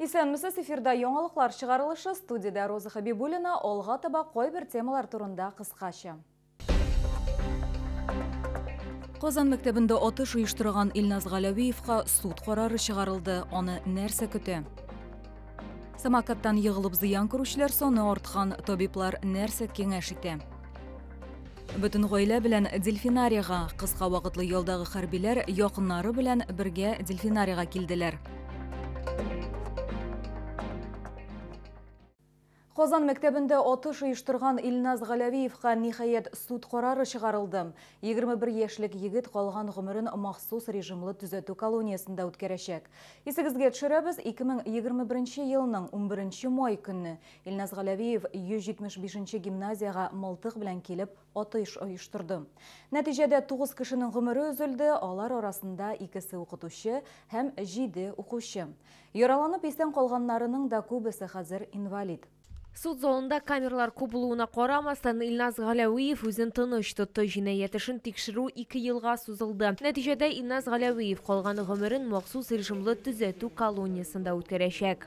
Исәнмесез, эфирда яңалыклар чыгарылышы, студияда Роза Хабибуллина, алга таба кой бер темалар турында кыскача. Казан мәктәбендә атыш оештырган Илназ Галәвиевка суд карары чыгарылды. Аны нәрсә көтә? Самокаттан егылып зыян күрүчеләр саны арткан, табиблар нәрсә киңәш итә? Бөтен гаилә белән дельфинарийга, кыска вакытлы ялдагы хәрбиләр якыннары белән бергә дельфинарийга килделәр. Казан мәктәбендә атыш оештырган Илназ Галәвиевка ниһаять суд карары чыгарылды. 21 яшьлек егет калган гомерен махсус режимлы төзәтү колониясендә үткәрәчәк. Исегезгә төшерәбез, 2021 елның 11 май көнне Илназ Галәвиев 175 гимназияга мылтык белән килеп атыш оештырды. Нәтиҗәдә 9 кешенең гомере өзелде, алар арасында 2 укытучы һәм 7 укучы. Яраланып исән калганнарының да күбесе хәзер инвалид. Суд залында камералар күп булуына карамастан Илназ Галәвиев үзен тыныч тотты. Җинаять эшен тикшерү 2 елга сузылды. Нәтиҗәдә Илназ Галәвиев калган гомерен махсус режимлы төзәтү колониясендә үткәрәчәк.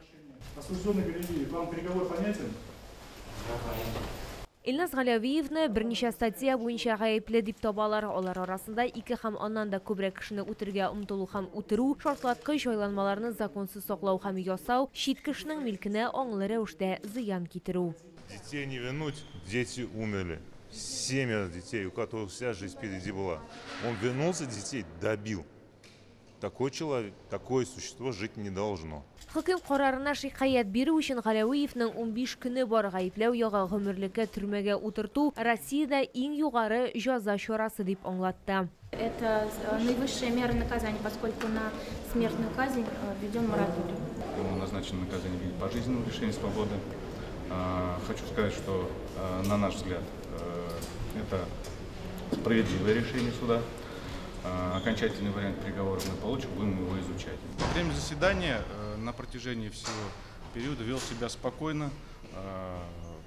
Осужденный Галәвиев, вам приговор понятен? Илназ Галәвиевне берничә статья буенча гаепле дип табалар. Алар арасында 2 һәм аннан да күбрәк кешене үтергә омтылу һәм үтерү, шартлаткыч айланмаларны законсыз саклау һәм ясау, чит кешенең милкенә аңлы рәвештә зыян китерү. Детей не вернуть, дети умерли. 7 детей, у которых вся жизнь впереди была. Он вернулся, детей добил. Такой человек, такое существо жить не должно. Хөкем карарына шикаят бирү өчен Галәвиевнең 15 көне бар. Гаепләү яга гомерлеккә төрмәгә утырту Россиядә иң югары җәза чарасы дип аңлатты. Это наивысшая мера наказания, поскольку на смертную казнь введен мораторий. Ему назначено наказание в виде пожизненного лишения свободы. Хочу сказать, что на наш взгляд это справедливое решение суда. Окончательный вариант приговора мы получим, будем его изучать. Во время заседания на протяжении всего периода вел себя спокойно,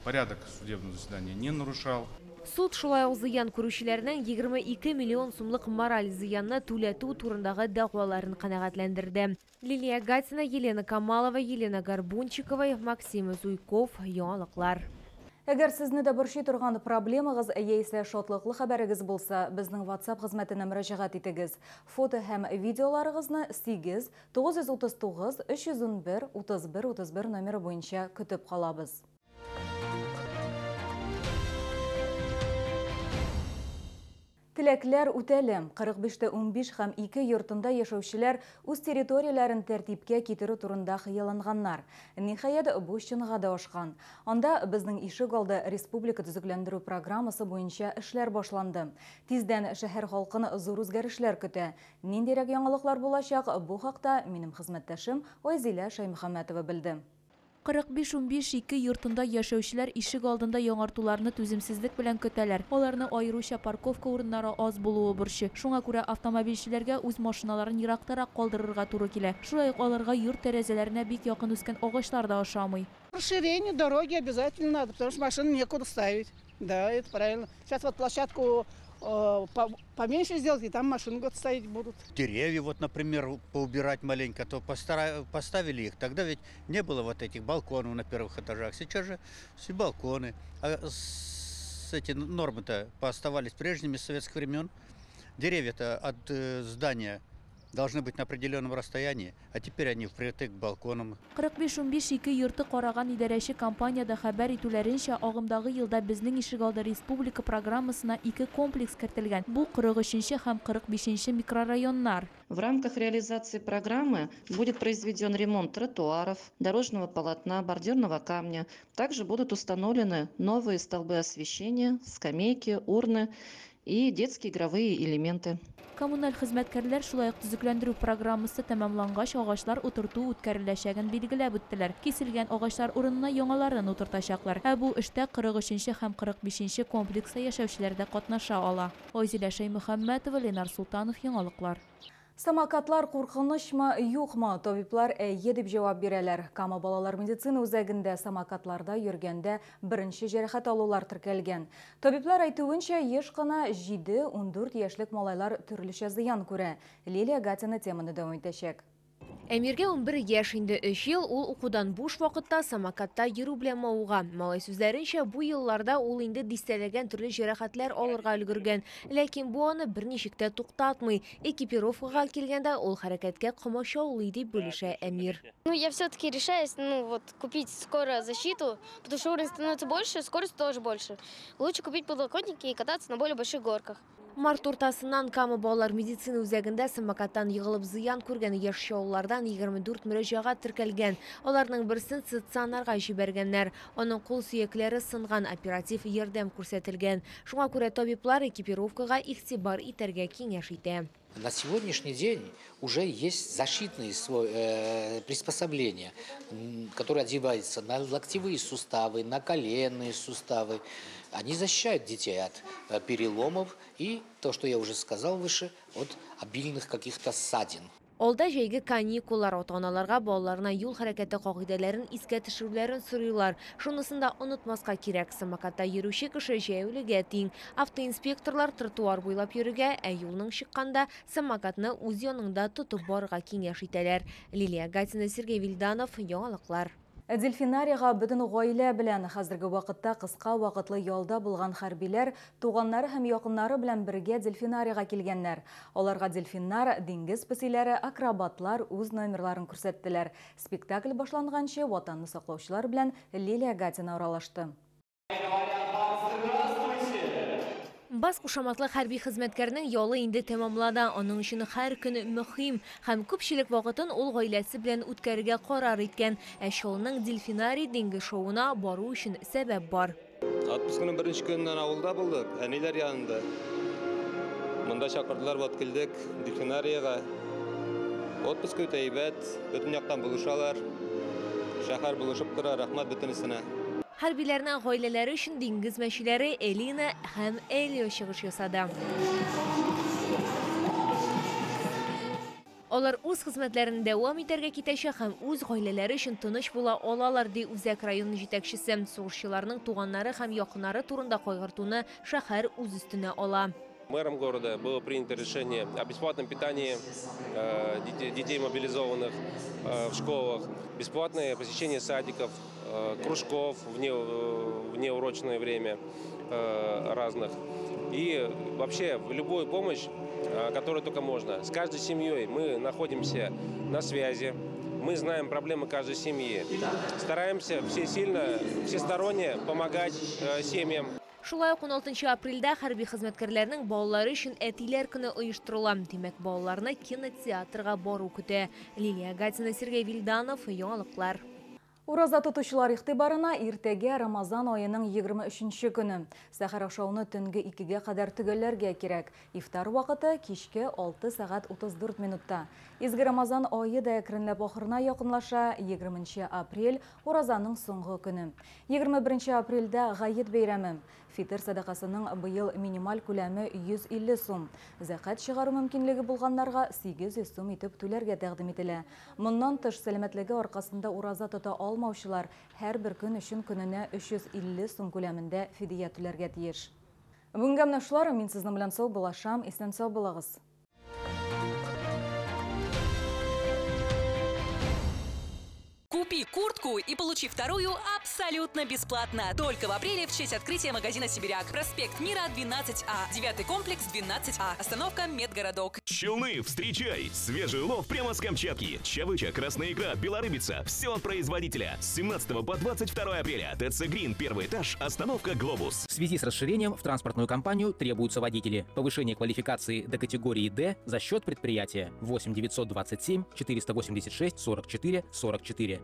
порядок судебного заседания не нарушал. Суд шулай ук зыян күрүчеләрнең 22 миллион сумлык мораль зыянны түләтү турындагы дәгъваларын канәгатьләндерде. Лилия Гатина, Елена Камалова, Елена Горбунчикова, Максим Зуйков, яңалыклар. Әгәр сезне дә борчый торган проблемагыз яисә шатлыклы хәбәрегез булса, безнең WhatsApp хезмәтенә мөрәҗәгать итегез. Фото һәм видеоларыгызны 8 939 311 31 31 номеры буенча көтеп калабыз. Теләкләр үтәле. 45-15 һәм 2 йортында яшәүчеләр үз территорияләрен тәртипкә китерү турында хыялланганнар. Ниһаять бу чынга да ашкан. Анда безнең ишек алды республика төзекләндерү программасы буенча эшләр башланды. Тиздән шәһәр халкын зур үзгәрешләр көтә. Ниндирәк яңалыклар булачак, бу хакта минем хезмәттәшем Айзилә Шаймөхәммәтова белде. 45-15 йортында яшәүчеләр ишек алдында яңартуларны түземсезлек белән көтәләр. Аларны аеруча парковка урыннары аз булуы борчы. Шуңа күрә автомобильчеләргә үз машиналарын ерактарак калдырырга туры килә. Шулай ук аларга йорт тәрәзәләренә бик якын үскән агачлар да ошамый. Расширение дороги обязательно надо, потому что машину некуда ставить. Да, это правильно. Сейчас вот площадку поменьше сделать, и там машину ставить будут. Деревья, вот, например, поубирать маленько, то поставили их. Тогда ведь не было вот этих балконов на первых этажах. Сейчас же все балконы. А эти нормы-то пооставались прежними с советских времен. Деревья-то от здания должны быть на определенном расстоянии, а теперь они впритык к балконам. 45-15 йорты караган идарәче компанияда хәбәр итүләренчә, агымдагы елда безнең ишегалды республика программасына 2 комплекс кертелгән. Бу 43 һәм 45 микрорайоннар. В рамках реализации программы будет произведен ремонт тротуаров, дорожного полотна, бордюрного камня. Также будут установлены новые столбы освещения, скамейки, урны и детские игровые элементы. Коммуналь хезмәткәрләр шулай ук төзекләндерү программасы тәмамлангач агачлар утырту үткәреләчәген билгеләп үттеләр. Киселгән агачлар урынына яңаларын утыртачаклар. Бу эштә 43 һәм 45 комплекста яшәүчеләр дә катнаша ала. Айзилә Шаймөхәммәтова, Ленар Султанов, яңалыклар. Самокатлар куркынычмы, юкмы? Табиблар әйе дип җавап бирәләр. Кама балалар медицина үзәгендә самокатларда йөргәндә беренче җәрәхәт алулар теркәлгән. Табиблар әйтүенчә, еш кына 7-14 яшьлек малайлар төрлечә зыян күрә. Лилия Гатина теманы дәвам итәчәк. Әмирге 11 яш инде 3 ел ул укудан буш вакытта самокатта йөрү белән мавыга. Малай сүзләренчә, бу елларда ул инде дистәләгән төрле җәрәхәтләр алырга өлгергән. Ләкин бу аны берничек тә туктатмый. Экипировкага килгәндә ул хәрәкәткә комачаулый дип бүлешә Әмир. Я все-таки решаюсь, купить скоро защиту, потому что уровень становится больше, скорость тоже больше. Лучше купить подлокотники и кататься на более больших горках. Март уртасыннан камы балалар медицина үзәгендә самокаттан йығылып зыян күргән яшь чаллардан 24 мөрәҗәгать теркәлгән. Аларның берсен стационарга җибәргәннәр. Аның кул сөякләре сынган, оператив ярдәм күрсәтелгән. Шуңа күрә табиблар экипировкага игътибар итәргә киңәш итә. На сегодняшний день уже есть защитные приспособления, которые одеваются на локтевые суставы, на коленные суставы. Они защищают детей от переломов и, то, что я уже сказал выше, от обильных каких-то ссадин. Алда җәйге каникуллар ата-аналарга балаларына юл хәрәкәте кагыйдәләрен искә төшерүләрен сорыйлар. Шунысында онытмаска кирәк: самокатта йөрүче кеше җәяүлегә тиң. Автоинспекторлар тротуар буйлап йөрүгә, ә юлның чыкканда самокатны үз янында тотып барырга киңәш итәләр. Лилия Гатина, Сергей Вильданов, яңалыклар. Дельфинарияга бөтен гаилә белән хәзерге вакытта кыска вакытлы ялда булган хәрбиләр туганнары һәм якыннары белән бергә дельфинарияга килгәннәр. Аларга дельфиннар, диңгез песиләре, акробатлар үз номерларын күрсәттеләр. Спектакль башланганчы ватанны саклаучылар белән Лилия Гатина аралашты. Бас кушаматлы хәрби хезмәткәрнең ялы инде тәмамлана. Аның өчен һәр көне мөһим һәм күпчелек вакытын ул гаиләсе белән үткәрергә карар иткән. Ә шоуның дельфинарий диңгез шоуына бару өчен сәбәп бар. Отпускның беренче көннән авылда булдык, әниләр янында. Монда чакырдылар, вот килдек дельфинарийга. Отпуск үтә әйбәт, бөтен яктан булышалар. Шәһәр булышып тора, рәхмәт бөтенесенә. Хәрбиләрнең гаиләләре өчен диңгез мәчеләре Элина һәм Элио чыгыш ясады. Алар үз хезмәтләрен дәвам итәргә китәчәк һәм үз гаиләләре өчен тыныч була алалар, ди Үзәк район җитәкчесе. Сугышчыларның туганнары һәм якыннары турында кайгыртуны шәһәр үз өстенә ала. Мэром города было принято решение о бесплатном питании детей мобилизованных в школах, бесплатное посещение садиков, кружков в неурочное время разных. И вообще любую помощь, которую только можно. С каждой семьей мы находимся на связи, мы знаем проблемы каждой семьи. Стараемся всесторонне помогать семьям. Шулай ук 16 апрельдә хәрби хезмәткәрләрнең балалары өчен әтиләр көне оештырыла. Димәк, балаларны кинотеатрга бару көтә. Лилия Гатина, Сергей Вильданов, яңалыклар. Ураза тотучылар игътибарына иртәгә Рамазан айының 23-нче көне. Сәхәр ашауны төнге 2-гә кадәр төгәлләргә кирәк. Ифтар вакыты кичке 6 сәгать 34 минутта. Изге Рамазан айы да әкренләп ахырына якынлаша. 20 апрель уразаның соңгы көне. 21 апрельдә Гает бәйрәме. Фитр садакасының быел минималь күләме 150 сум. Зәкат чыгару мөмкинлеге булганнарга 800 сум итеп түләргә тәкъдим ителә. Моннан тыш сәламәтлеге аркасында ураза тота алмаучылар һәр бер көн өчен көненә 350 сум күләмендә фидия түләргә тиеш. Бүгенге менә шулар, мин сезнең белән сау булашам, исән сау булыгыз. Купи куртку и получи вторую абсолютно бесплатно. Только в апреле в честь открытия магазина «Сибиряк». Проспект Мира, 12А. 9-й комплекс, 12А. Остановка Медгородок. Челны, встречай! Свежий улов прямо с Камчатки. Чавыча, красная икра, белорыбица. Все от производителя. С 17 по 22 апреля. ТЦ Грин, первый этаж, остановка Глобус. В связи с расширением в транспортную компанию требуются водители. Повышение квалификации до категории D за счет предприятия. 8 927 486 44 44.